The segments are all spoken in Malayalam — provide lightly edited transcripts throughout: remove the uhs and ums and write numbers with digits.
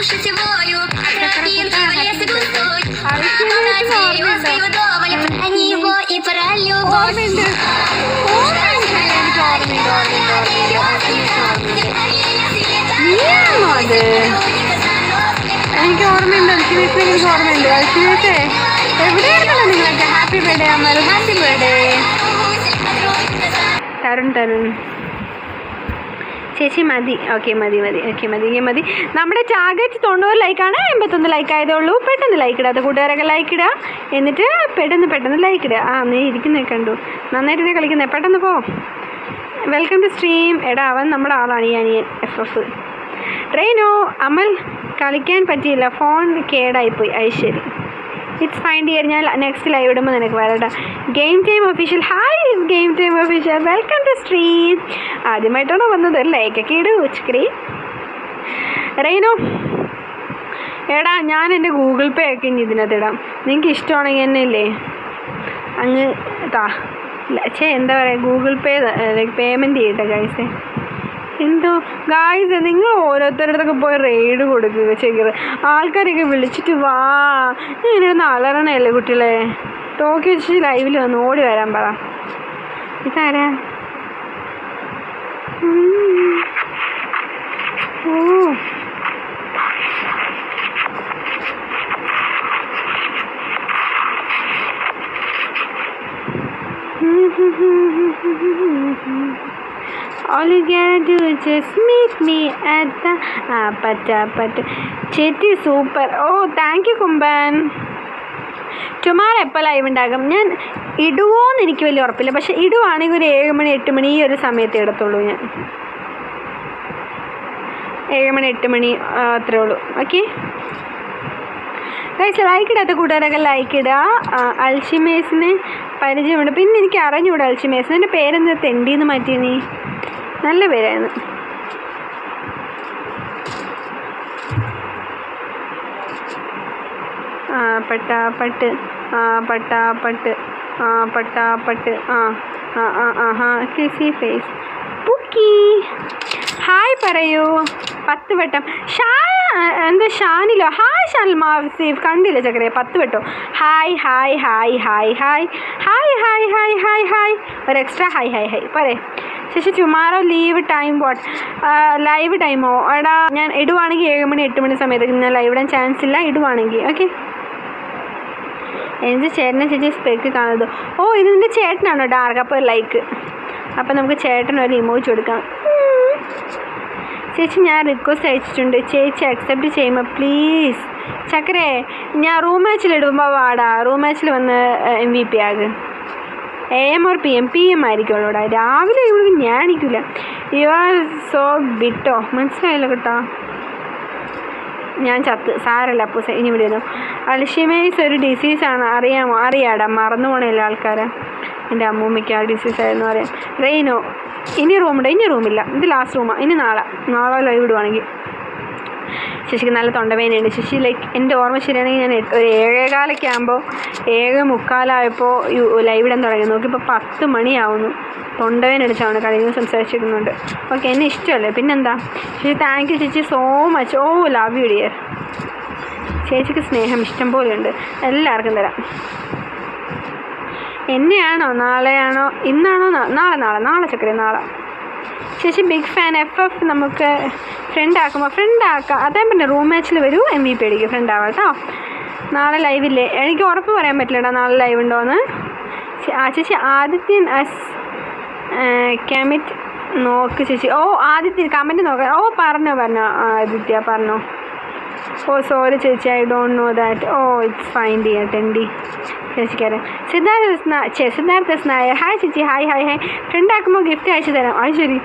എനിക്ക് ഓർമ്മയുണ്ട്. അൽഷിമേസിനെ എനിക്ക് ഓർമ്മയുണ്ട്. അൽഷിമേസേ എവിടെയായിരുന്നല്ലോ നിങ്ങളൊക്കെ? ഹാപ്പി ബർത്ത്ഡേ അമ്മ, ഹാപ്പി ബർത്ത്ഡേ. തരുൺ ചേച്ചി മതി. ഓക്കെ മതി. നമ്മുടെ ടാർഗറ്റ് 90 ലൈക്കാണ്. 81 ലൈക്ക് ആയതേ ഉള്ളൂ. പെട്ടെന്ന് ലൈക്ക് ഇടാത്ത കൂട്ടുകാരൊക്കെ ലൈക്ക് ഇടുക. എന്നിട്ട് പെട്ടെന്ന് ലൈക്ക് ഇടുക. നീ ഇരിക്കുന്നത് കണ്ടു, നന്നായിട്ട് കളിക്കുന്നത്. പെട്ടെന്ന് പോ. Welcome to stream. എടാ അവൻ നമ്മുടെ ആളാണ്, ഈ അനിയൻ FF. റെയ്നോ അമൽ കളിക്കാൻ പറ്റിയില്ല, ഫോൺ കേടായിപ്പോയി. ശരി, ഇറ്റ്സ് ഫൈൻ ഡിയർ. ഞാൻ നെക്സ്റ്റ് ലൈവ് ഇടുമ്പോൾ നിനക്ക് വരട്ടെ. Game time official. Hi game time official, welcome to stream. ആദ്യമായിട്ടാണോ വന്നത്? ലൈക്കൊക്കെ ഇടൂ സ്ക്രീൻ. റെയ്നോ എടാ ഞാൻ എൻ്റെ ഗൂഗിൾ പേ ഒക്കെ ഇനി ഇതിനകത്ത് ഇടാം. നിങ്ങൾക്ക് ഇഷ്ടമാണെങ്കിൽ തന്നെ ഇല്ലേ അങ്ങ് എന്താ പറയുക, ഗൂഗിൾ പേ പേയ്മെൻറ്റ് ചെയ്യട്ടെ ഗൈസേ. എന്തോ ഗായ്സ്, നിങ്ങൾ ഓരോരുത്തരുടെ പോയി റെയ്ഡ് കൊടുക്കുക ചെയ്യരുത്. ആൾക്കാരൊക്കെ വിളിച്ചിട്ട് വാ, ഞാനിരുന്ന് അലറണല്ലേ കുട്ടികളെ. ടോക്കി വെച്ച് ലൈവിൽ വന്ന് ഓടി വരാൻ പറ. ഇതാരാ? ഓ all you gotta do is just meet me at the പറ്റ ചേച്ചി സൂപ്പർ. ഓ താങ്ക് യു കുമ്പൻ. ടുമാറോ എപ്പോൾ ലൈവ് ഉണ്ടാകും? ഞാൻ ഇടുവോന്ന് എനിക്ക് വലിയ ഉറപ്പില്ല, പക്ഷെ ഇടുവാണെങ്കിൽ ഒരു 7 മണി 8 മണി ഈ ഒരു സമയത്ത് ഇടത്തുള്ളൂ. ഞാൻ 7 മണി 8 മണി അത്രേ ഉള്ളൂ. ഓക്കെ ഗൈസ്, ലൈക്ക് ഇടാത്ത കൂട്ടുകാരൊക്കെ ലൈക്ക് ഇടുക. അൽഷിമേസിനെ പരിചയമുണ്ട്, പിന്നെ എനിക്ക് അറിഞ്ഞൂടാ അൽഷിമേസിന്. എൻ്റെ പേരെന്താ തെണ്ടിന്ന് മാറ്റി? നീ നല്ല പേരായിരുന്നു. പട്ടാപ്പട്ട് കിസി ഫേസ് പുക്കി. ഹായ് പറയൂ 10 വട്ടം. എന്താ ഷാനിലോ? ഹായ് ഷാനിൽ സീഫ് കണ്ടില്ല ചക്കരയെ 10 വട്ടോ. Hi hi hi hi hi hi hi hi hi hi ഒരു എക്സ്ട്രാ ഹായ് ഹായ് ഹായ് പറയേ. ശേഷി tomorrow leave time what? Live ടൈമോ? എടാ ഞാൻ ഇടുവാണെങ്കിൽ 7 മണി 8 മണി സമയത്ത് ഞാൻ ലൈവ് ഇടാൻ ചാൻസ് ഇല്ല ഇടുവാണെങ്കിൽ. ഓക്കെ എൻ്റെ ചേട്ടനെ ചേച്ചി സ്പെക്ക് കാണുന്നത്. ഓ ഇത് നിൻ്റെ ചേട്ടനാണോ ഡാർക്ക്? അപ്പോൾ ലൈക്ക്. അപ്പം നമുക്ക് ചേട്ടനൊരു ഇമോജി കൊടുക്കാം. ചേച്ചി ഞാൻ റിക്വസ്റ്റ് അയച്ചിട്ടുണ്ട്, ചേച്ചി അക്സെപ്റ്റ് ചെയ്യുമ്പോൾ പ്ലീസ്. ചക്കരേ ഞാൻ റൂം മാച്ചിൽ ഇടുമ്പോൾ വാടാ, റൂം മാച്ചിൽ വന്ന് MVP ആകും. AM or PM ആയിരിക്കുമല്ലോടാ. രാവിലെ ഇവിടെ ഞാൻ എണീക്കില്ല. യു ആർ സോ ബിട്ടോ, മനസ്സിലായല്ലോ കേട്ടോ. ഞാൻ ചത്ത് സാരല്ല അപ്പൂസ, ഇനി ഇവിടെ ഇരുന്നു. അൽഷിമേഴ്സ് ഒരു ഡിസീസാണ്, അറിയാമോ? അറിയാടാ, മറന്നു പോണേല്ലോ ആൾക്കാരെ. എൻ്റെ അമ്മൂമ്മയ്ക്ക് ആ ഡിസീസായിരുന്നു അറിയാം. റെയ്നോ ഇനി റൂമുണ്ട്? ഇനി റൂമില്ല, ഇത് ലാസ്റ്റ് റൂമാണ്. ഇനി നാളെ ലൈവ് ഇടുവാണെങ്കിൽ. ശശിക്ക് നല്ല തൊണ്ടവേദനയുണ്ട്. ശശി ലൈക്ക് എൻ്റെ ഓർമ്മ ശരിയാണെങ്കിൽ ഞാൻ ഒരു 7:15 ആകുമ്പോൾ 7:45 ലൈവ് ഇടാൻ തുടങ്ങി. നോക്കിയപ്പോൾ 10 മണിയാവുന്നു. തൊണ്ടവേദന അടിച്ചാണ് കഴിഞ്ഞ സംസാരിച്ചിരുന്നുണ്ട്. ഓക്കെ എന്നെ ഇഷ്ടമല്ലേ, പിന്നെന്താ. ചേച്ചി താങ്ക് യു ചേച്ചി so much. Oh love you dear. ചേച്ചിക്ക് സ്നേഹം ഇഷ്ടം പോലെയുണ്ട്, എല്ലാവർക്കും തരാം. എന്നെയാണോ നാളെയാണോ ഇന്നാണോ? നാളെ ചക്കര നാളെ. ചേച്ചി ബിഗ് ഫാൻ. FF നമുക്ക് ഫ്രണ്ട് ആക്കാം. അതേ പിന്നെ റൂം മാച്ചിൽ വരൂ, MVP അടിക്കും. ഫ്രണ്ട് ആവാം കേട്ടോ. നാളെ ലൈവില്ലേ? എനിക്ക് ഉറപ്പ് പറയാൻ പറ്റില്ലടാ നാളെ ലൈവ് ഉണ്ടോയെന്ന്. ചേച്ചി ആദിത്യൻ കമൻറ്റ് നോക്ക് ചേച്ചി. ഓ ആദിത്യൻ കമൻറ്റ് നോക്കാം. ഓ പറഞ്ഞോ ആദിത്യ പറഞ്ഞോ. ഓ സോറി ചേച്ചി, ഐ ഡോണ്ട് നോ ദാറ്റ്. ഓ ഇറ്റ്സ് ഫൈൻ ഡിയർ ടെൻഡി. ചേച്ചിക്കാരൻ സിദ്ധാർത്ഥ നായർ. ഹായ് ചേച്ചി. Hi hi hi. ഫ്രണ്ടാക്കുമ്പോൾ ഗിഫ്റ്റ് അയച്ചു തരാം. അത് ശരി,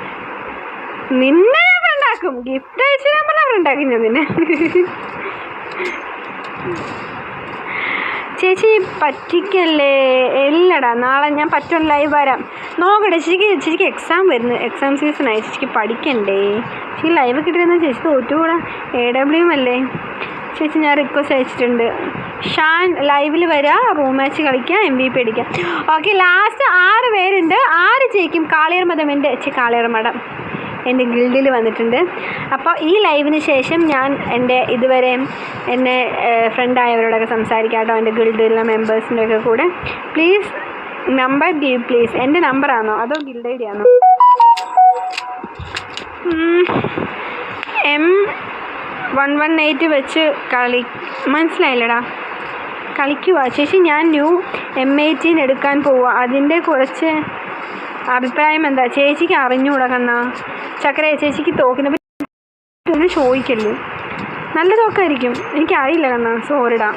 നിന്നെ ഞാൻ ഫ്രണ്ടാക്കും. ഗിഫ്റ്റ് അയച്ചു തരാൻ പറഞ്ഞാൽ ഫ്രണ്ടാക്കും ഞാൻ നിന്നെ. ചേച്ചി പറ്റിക്കല്ലേ? ഇല്ലടാ നാളെ ഞാൻ പറ്റും ലൈവ് വരാം. നോക്കട്ടെ ചേച്ചിക്ക് എക്സാം വരുന്നു, എക്സാം സീസണായി. ചേച്ചിക്ക് പഠിക്കണ്ടേ? ചേച്ചി ലൈവ് കിട്ടിയിരുന്ന ചേച്ചി തോറ്റുകൂടാ. AW അല്ലേ ചേച്ചി. ഞാൻ റിക്വസ്റ്റ് അയച്ചിട്ടുണ്ട്. ഷാൻ ലൈവിൽ വരാം, റൂം മാച്ച് കളിക്കാം, MVP അടിക്കാം. ഓക്കെ ലാസ്റ്റ് 6 പേരുണ്ട്. 6 ജയിക്കും. കാളിയർ മഠം എൻ്റെ കാളിയർ മഠം എൻ്റെ ഗിൽഡിൽ വന്നിട്ടുണ്ട്. അപ്പോൾ ഈ ലൈവിന് ശേഷം ഞാൻ എൻ്റെ ഇതുവരെ എന്നെ ഫ്രണ്ടായവരോടൊക്കെ സംസാരിക്കാം കേട്ടോ, എൻ്റെ ഗിൽഡിലുള്ള മെമ്പേഴ്സിൻ്റെ ഒക്കെ കൂടെ. Please number give please. എൻ്റെ നമ്പറാണോ അതോ ഗിൽഡ് ഐ ഡി ആണോ? M118 വെച്ച് മനസ്സിലായില്ലടാ, കളിക്കുക ചേച്ചി. ഞാൻ ന്യൂ M18 എടുക്കാൻ പോവുക. അതിൻ്റെ കുറച്ച് അഭിപ്രായം എന്താ? ചേച്ചിക്ക് അറിഞ്ഞുകൂടാ കണ്ണാ. ചക്കര ചേച്ചിക്ക് തോക്കിനെ പറ്റി ചോദിക്കല്ലോ. നല്ല തോക്കായിരിക്കും, എനിക്കറിയില്ല കണ്ണാ, സോറിടാ.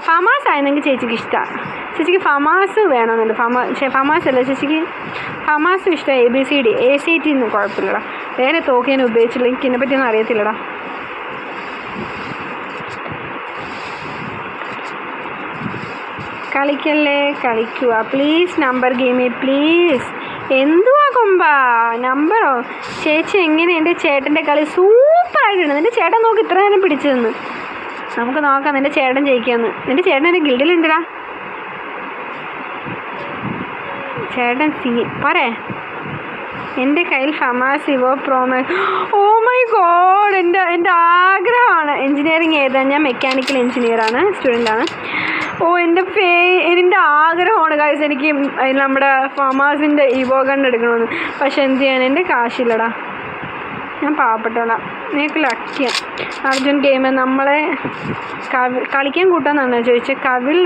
ഫമാസ് ആയിരുന്നെങ്കിൽ ചേച്ചിക്ക് ഇഷ്ടമാണ്. ചേച്ചിക്ക് ഫമാസ് വേണമെന്നുണ്ട്. ഫമാസ് അല്ല ചേച്ചിക്ക്, ഫമാസ് ഇഷ്ടം. ABCD ACT ഒന്നും കുഴപ്പമില്ലടാ. വേറെ തോക്ക് ഞാൻ ഉപയോഗിച്ചില്ല, എനിക്ക് ഇതിനെ പറ്റിയൊന്നും അറിയത്തില്ലടാ. കളിക്കല്ലേ, കളിക്കുക പ്ലീസ്. Number ഗെയിമേ please. എന്തുവാ കൊമ്പാ നമ്പറോ? ചേച്ചി എങ്ങനെ? എൻ്റെ ചേട്ടൻ്റെ കളി സൂപ്പറായിട്ടുണ്ട്. നിൻ്റെ ചേട്ടൻ നോക്ക് ഇത്ര നേരം പിടിച്ചു നിന്ന്. നമുക്ക് നോക്കാം നിൻ്റെ ചേട്ടൻ ജയിക്കാമെന്ന്. നിൻ്റെ ചേട്ടൻ എൻ്റെ ഗിൽഡിലുണ്ടടാ. ചേട്ടൻ പറേ. എൻ്റെ കയ്യിൽ FAMAS Evo Pro Max. Oh my god, എൻ്റെ ആഗ്രഹമാണ്. എൻജിനീയറിങ് ഏതാണ്? ഞാൻ മെക്കാനിക്കൽ എൻജിനീയറാണ്, സ്റ്റുഡൻ്റാണ്. ഓ എൻ്റെ ആഗ്രഹമാണ് ഗൈസ്, എനിക്ക് നമ്മുടെ ഫമാസിൻ്റെ ഇവോ ഗൺ എടുക്കണമെന്ന്. പക്ഷെ എന്ത് ചെയ്യാൻ, എൻ്റെ കാശില്ലടാ, ഞാൻ പാവപ്പെട്ടോളാം. നിനക്ക് ലക്കിയാണ്. അർജുൻ ഗെയിമർ നമ്മളെ കളിക്കാൻ കൂട്ടാന്നാണോ ചോദിച്ചത്? കാവിൽ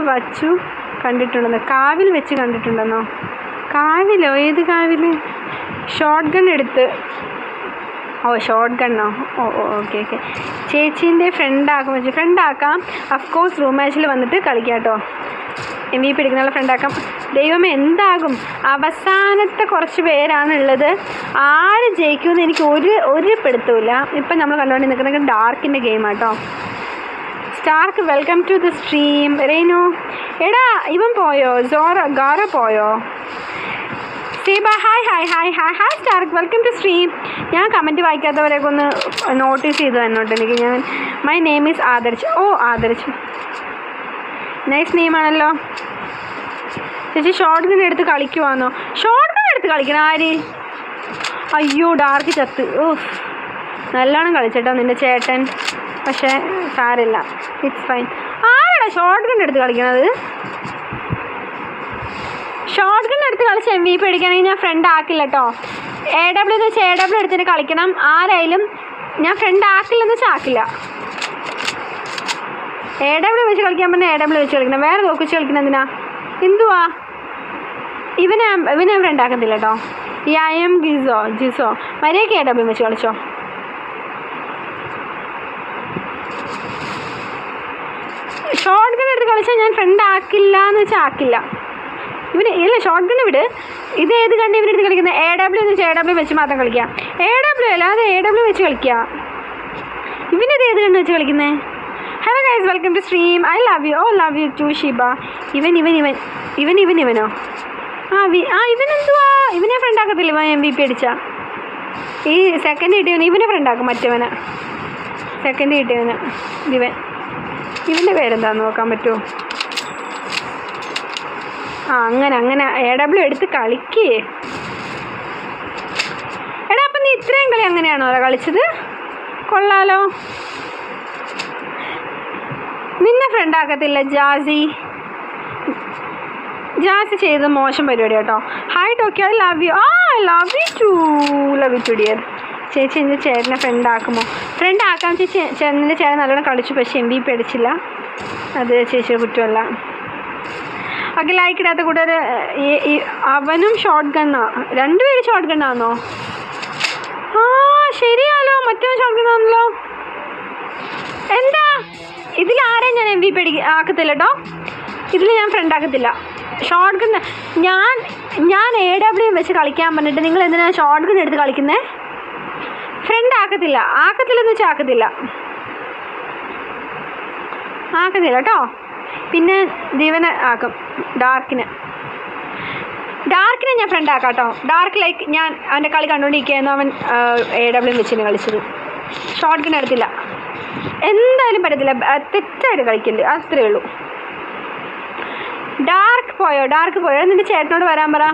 വെച്ച് കണ്ടിട്ടുണ്ടെന്നോ? കാവിലോ? ഏത് കാവിൽ? ഷോർട്ട് ഗൺ എടുത്ത്. ഓ ഷോർട്ട് ഗണ്ണോ? ഓക്കെ. ചേച്ചീൻ്റെ ഫ്രണ്ടാക്കാം. അഫ്കോഴ്സ് റൂം മാച്ചിൽ വന്നിട്ട് കളിക്കാം കേട്ടോ. MVP എടുക്കുന്ന ഫ്രണ്ടാക്കാം. ദൈവമേ എന്താകും? അവസാനത്തെ കുറച്ച് പേരാണുള്ളത്. ആര് ജയിക്കുമെന്ന് എനിക്ക് ഒരു പിടുത്തമില്ല. ഇപ്പം നമ്മൾ കണ്ടുകൊണ്ട് നിൽക്കുന്നത് ഡാർക്കിൻ്റെ ഗെയിമാട്ടോ. Stark welcome to the stream. റെയ്നു എടാ ഇവൻ പോയോ? ഗാറ പോയോ? സീബ hi Stark welcome to stream. ഞാൻ കമൻറ്റ് വായിക്കാത്തവരെയൊക്കെ ഒന്ന് നോട്ടീസ് ചെയ്തു തന്നോട്ടെ എനിക്ക്. My name is Adarsh. Oh Adarsh, nice നെയിമാണല്ലോ. ചേച്ചി ഷോർട്ട് ഗൺ എടുത്ത് കളിക്കുവാന്നോ? ഷോർട്ട് ഗൺ എടുത്ത് കളിക്കണം ആര്? അയ്യോ ഡാർക്ക് ചത്ത്. ഓഹ് നല്ലോണം കളിച്ചേട്ടോ നിൻ്റെ ചേട്ടൻ. പക്ഷേ സാരില്ല, ഇറ്റ്സ് ഫൈൻ. ആരാടാ ഷോർട്ട് ഗൺ എടുത്ത് കളിക്കണത്? ഷോർട്ട് ഗൺ എടുത്ത് കളിച്ച് MVP അടിക്കുകയാണെങ്കിൽ ഞാൻ ഫ്രണ്ട് ആക്കില്ല കേട്ടോ. AW എന്ന് വെച്ചാൽ AW എടുത്തിട്ട് കളിക്കണം. ആരായാലും ഞാൻ ഫ്രണ്ട് ആക്കില്ലെന്ന് വെച്ചാൽ ആക്കില്ല. AW വെച്ച് കളിക്കാൻ പറഞ്ഞാൽ AW വെച്ച് കളിക്കണം. വേറെ തോക്ക് വെച്ച് കളിക്കണം എന്തിനാ? എന്തുവാ ഇവനെ ഫ്രണ്ട് ആക്കത്തില്ല കേട്ടോ. ഈ IM ജിസോ മര്യാദയ്ക്ക് AW വെച്ച് കളിച്ചോ. ഷോർട്ട് ഗൺ എടുത്ത് കളിച്ചാൽ ഞാൻ ഫ്രണ്ട് ആക്കില്ല എന്ന് വെച്ചാൽ ആക്കില്ല. ഇല്ല ഷോർട്ട് ഗൺ വിട്. ഇത് ഏത് കണ്ട് ഇവരെടുത്ത് കളിക്കുന്നത്? AW എന്ന് വെച്ചാൽ AW വെച്ച് മാത്രം കളിക്കുക. AW അല്ലാതെ AW വെച്ച് കളിക്കുക. ഇവനത് ഏത് കണ്ട് വെച്ച് കളിക്കുന്നത്? Hello guys welcome to stream. I love you. Oh love you too Shiba. ഇവനോ? ഇവനെന്തുവാ? ഇവനെ ഫ്രണ്ട് ആക്കത്തില്ല. ഇവൻ MVP അടിച്ച ഈ സെക്കൻഡ് കിട്ടിയവന് ഇവനെ ഫ്രണ്ട് ആക്കും. മറ്റവന് സെക്കൻഡ് കിട്ടിയവന് ഇവൻ്റെ പേരെന്താന്ന് നോക്കാൻ പറ്റുമോ? അങ്ങനെ AW എടുത്ത് കളിക്കേ. എടാ അപ്പം നീ ഇത്രയും കളി അങ്ങനെയാണോ കളിച്ചത്? കൊള്ളാലോ. നിന്നെ ഫ്രണ്ടാക്കത്തില്ല ജാസി ചെയ്ത് മോശം പരിപാടി കേട്ടോ. Hi Tokyo, I love you. I love you too dear. ചേച്ചി എൻ്റെ ചേട്ടനെ ഫ്രണ്ടാക്കുമോ? ഫ്രണ്ടാക്കാൻ ചേച്ചി നിൻ്റെ ചേട്ടൻ നല്ലോണം കളിച്ചു, പക്ഷേ MVP അടിച്ചില്ല. അത് ചേച്ചിയുടെ കുറ്റമല്ല. ഒക്കെ ലൈക്ക് ഇടാത്ത കൂട്ടുകാർ. അവനും ഷോർട്ട് ഗണ്ണാ? രണ്ടുപേരും ഷോർട്ട് ഗണ്ണാണോ? ശരിയാലോ, മറ്റവൻ ഷോർട്ട് ഗണ്ണാണല്ലോ. എന്താ ഇതിലാരെയും ഞാൻ MVP ആക്കത്തില്ല കേട്ടോ. ഇതിൽ ഞാൻ ഫ്രണ്ട് ആക്കത്തില്ല. ഷോർട്ട് ഗൺ ഞാൻ AW വെച്ച് കളിക്കാൻ പറഞ്ഞിട്ട് നിങ്ങൾ എന്തിനാണ് ഷോർട്ട് ഗൺ എടുത്ത് കളിക്കുന്നത്? ഫ്രണ്ട് ആക്കത്തില്ലെന്ന് വെച്ചാൽ ആക്കത്തില്ല കേട്ടോ. പിന്നെ ദിവനെ ആക്കും. ഡാർക്കിനെ ഞാൻ ഫ്രണ്ട് ആക്കാം കേട്ടോ. ഡാർക്ക് ലൈക്ക് ഞാൻ അവൻ്റെ കളി കണ്ടുകൊണ്ടിരിക്കുകയായിരുന്നു. അവൻ AW വെച്ചിന് കളിച്ചത്. ഷോർട്ട് ഗൺ എടുത്തില്ല. എന്തായാലും പറ്റത്തില്ല, തെറ്റായിട്ട് കളിക്കില്ല, അത്രേ ഉള്ളൂ. ഡാർക്ക് പോയോ? നിൻ്റെ ചേട്ടനോട് വരാൻ പറ.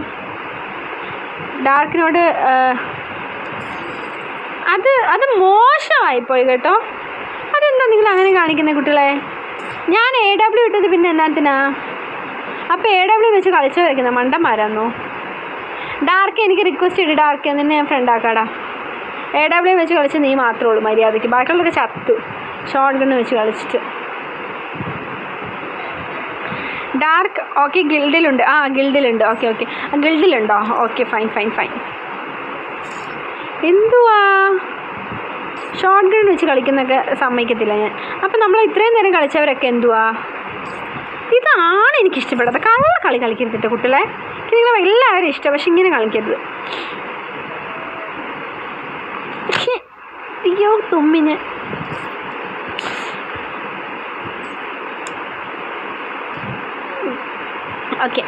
ഡാർക്കിനോട് അത് മോശമായിപ്പോയി കേട്ടോ. അതെന്താ നിങ്ങൾ അങ്ങനെ കാണിക്കുന്നത് കുട്ടികളെ? ഞാൻ AW ഇട്ടത് പിന്നെ എന്നാത്തിനാ? അപ്പോൾ AW വെച്ച് കളിച്ച് വയ്ക്കുന്ന മണ്ടന്മാരാന്നോ? ഡാർക്ക് എനിക്ക് റിക്വസ്റ്റ് ഇട്ട് ഡാർക്ക് എന്നെ ഞാൻ ഫ്രണ്ട് ആക്കാടാ. AW വെച്ച് കളിച്ച് നീ മാത്രമേ ഉള്ളൂ മര്യാദയ്ക്ക്, ബാക്കിയുള്ളവരൊക്കെ ചത്തു ഷോർട്ട് ഗണ്ണ് വെച്ച് കളിച്ചിട്ട്. ഡാർക്ക് ഓക്കെ ഗിൽഡിലുണ്ട്. ഗിൽഡിലുണ്ട്. ഓക്കെ ഗിൽഡിലുണ്ടോ? Okay fine. എന്തുവാ ഷോർട്ട് ഗൺ വെച്ച് കളിക്കുന്നൊക്കെ സമ്മതിക്കത്തില്ല ഞാൻ. അപ്പം നമ്മൾ ഇത്രയും നേരം കളിച്ചവരൊക്കെ എന്തുവാ? ഇതാണ് എനിക്കിഷ്ടപ്പെട്ടത്. കള്ള കളി കളിക്കരുതിട്ട് കുട്ടികളെ. നിങ്ങളെ എല്ലാവരും ഇഷ്ടം, പക്ഷെ ഇങ്ങനെ കളിക്കരുത്. അയ്യോ തുമ്മിന്. ഓക്കെ